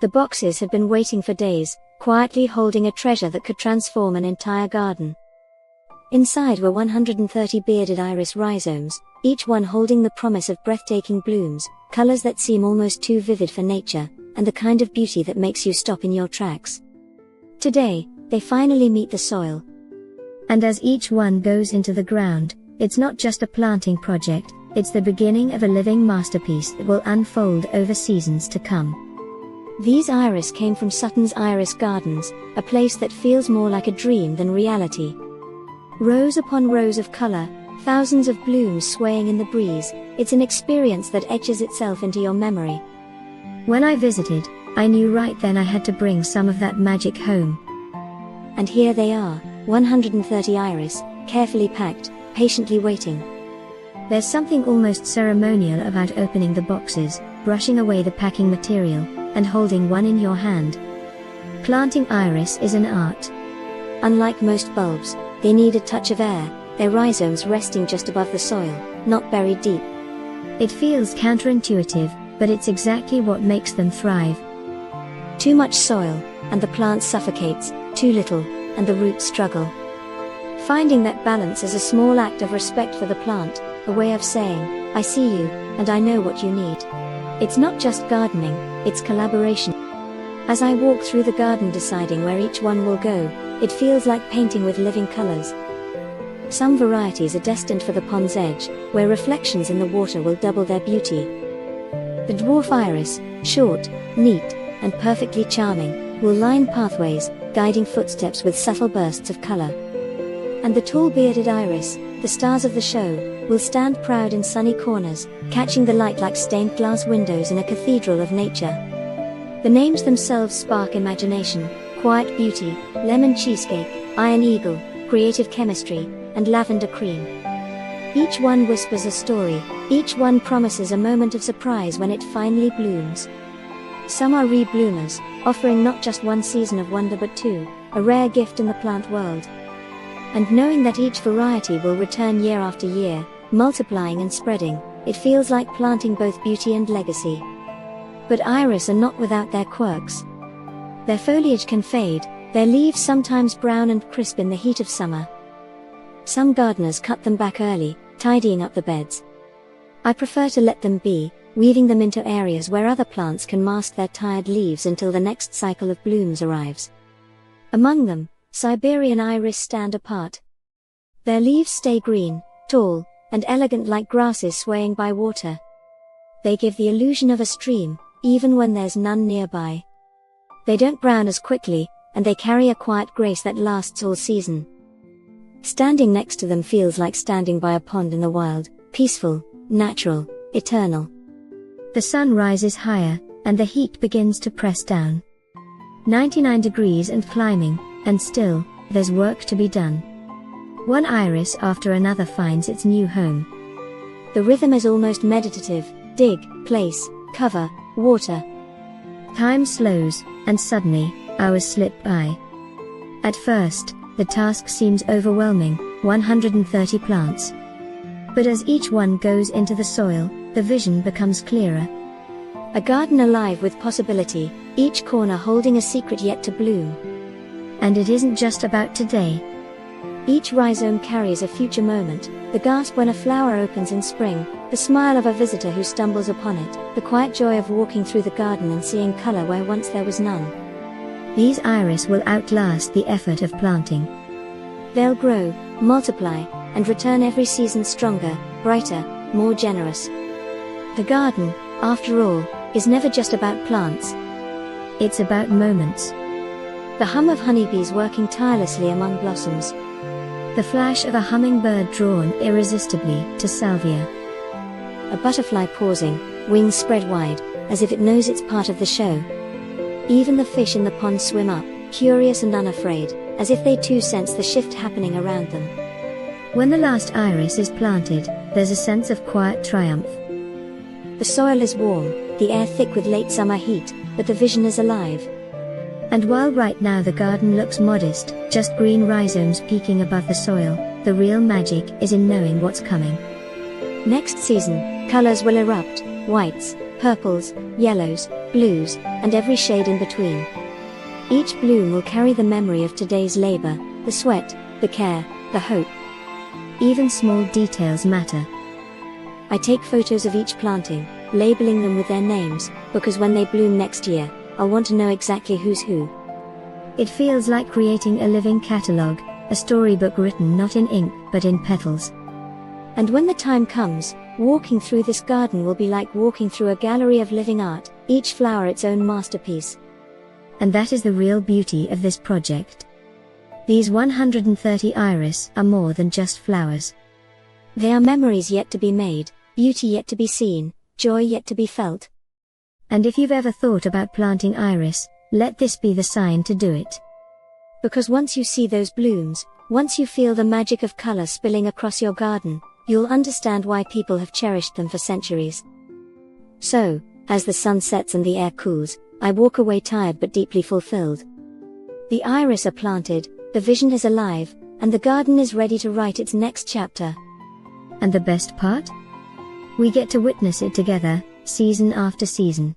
The boxes had been waiting for days, quietly holding a treasure that could transform an entire garden. Inside were 130 bearded iris rhizomes, each one holding the promise of breathtaking blooms, colors that seem almost too vivid for nature, and the kind of beauty that makes you stop in your tracks. Today, they finally meet the soil. And as each one goes into the ground, it's not just a planting project, it's the beginning of a living masterpiece that will unfold over seasons to come. These iris came from Sutton's Iris Gardens, a place that feels more like a dream than reality. Rows upon rows of color, thousands of blooms swaying in the breeze, it's an experience that etches itself into your memory. When I visited, I knew right then I had to bring some of that magic home. And here they are, 130 iris, carefully packed, patiently waiting. There's something almost ceremonial about opening the boxes, brushing away the packing material, and holding one in your hand. Planting iris is an art. Unlike most bulbs, they need a touch of air, their rhizomes resting just above the soil, not buried deep. It feels counterintuitive, but it's exactly what makes them thrive. Too much soil, and the plant suffocates, too little, and the roots struggle. Finding that balance is a small act of respect for the plant, a way of saying, I see you, and I know what you need. It's not just gardening, it's collaboration. As I walk through the garden deciding where each one will go, it feels like painting with living colors. Some varieties are destined for the pond's edge, where reflections in the water will double their beauty. The dwarf iris, short, neat, and perfectly charming, will line pathways, guiding footsteps with subtle bursts of color. And the tall bearded iris, the stars of the show, will stand proud in sunny corners, catching the light like stained glass windows in a cathedral of nature. The names themselves spark imagination: quiet beauty, lemon cheesecake, iron eagle, creative chemistry, and lavender cream. Each one whispers a story, each one promises a moment of surprise when it finally blooms. Some are re-bloomers, offering not just one season of wonder but two, a rare gift in the plant world. And knowing that each variety will return year after year, multiplying and spreading, it feels like planting both beauty and legacy. But iris are not without their quirks. Their foliage can fade, their leaves sometimes brown and crisp in the heat of summer. Some gardeners cut them back early, tidying up the beds. I prefer to let them be, weaving them into areas where other plants can mask their tired leaves until the next cycle of blooms arrives. Among them, Siberian iris stand apart. Their leaves stay green, tall, and elegant like grasses swaying by water. They give the illusion of a stream, even when there's none nearby. They don't brown as quickly, and they carry a quiet grace that lasts all season. Standing next to them feels like standing by a pond in the wild, peaceful, natural, eternal. The sun rises higher, and the heat begins to press down. 99 degrees and climbing, and still, there's work to be done. One iris after another finds its new home. The rhythm is almost meditative: dig, place, cover, water. Time slows, and suddenly, hours slip by. At first, the task seems overwhelming, 130 plants. But as each one goes into the soil, the vision becomes clearer. A garden alive with possibility, each corner holding a secret yet to bloom. And it isn't just about today. Each rhizome carries a future moment: the gasp when a flower opens in spring, the smile of a visitor who stumbles upon it, the quiet joy of walking through the garden and seeing color where once there was none. These iris will outlast the effort of planting. They'll grow, multiply, and return every season stronger, brighter, more generous. The garden, after all, is never just about plants. It's about moments. The hum of honeybees working tirelessly among blossoms. The flash of a hummingbird drawn irresistibly to salvia. A butterfly pausing, wings spread wide, as if it knows it's part of the show. Even the fish in the pond swim up, curious and unafraid, as if they too sense the shift happening around them. When the last iris is planted, there's a sense of quiet triumph. The soil is warm, the air thick with late summer heat, but the vision is alive. And while right now the garden looks modest, just green rhizomes peeking above the soil, the real magic is in knowing what's coming. Next season, colors will erupt: whites, purples, yellows, blues, and every shade in between. Each bloom will carry the memory of today's labor, the sweat, the care, the hope. Even small details matter. I take photos of each planting, labeling them with their names, because when they bloom next year, I'll want to know exactly who's who. It feels like creating a living catalog, a storybook written not in ink but in petals. And when the time comes, walking through this garden will be like walking through a gallery of living art, each flower its own masterpiece. And that is the real beauty of this project. These 130 iris are more than just flowers. They are memories yet to be made, beauty yet to be seen, joy yet to be felt. And if you've ever thought about planting iris, let this be the sign to do it. Because once you see those blooms, once you feel the magic of color spilling across your garden, you'll understand why people have cherished them for centuries. So, as the sun sets and the air cools, I walk away tired but deeply fulfilled. The iris are planted, the vision is alive, and the garden is ready to write its next chapter. And the best part? We get to witness it together, season after season.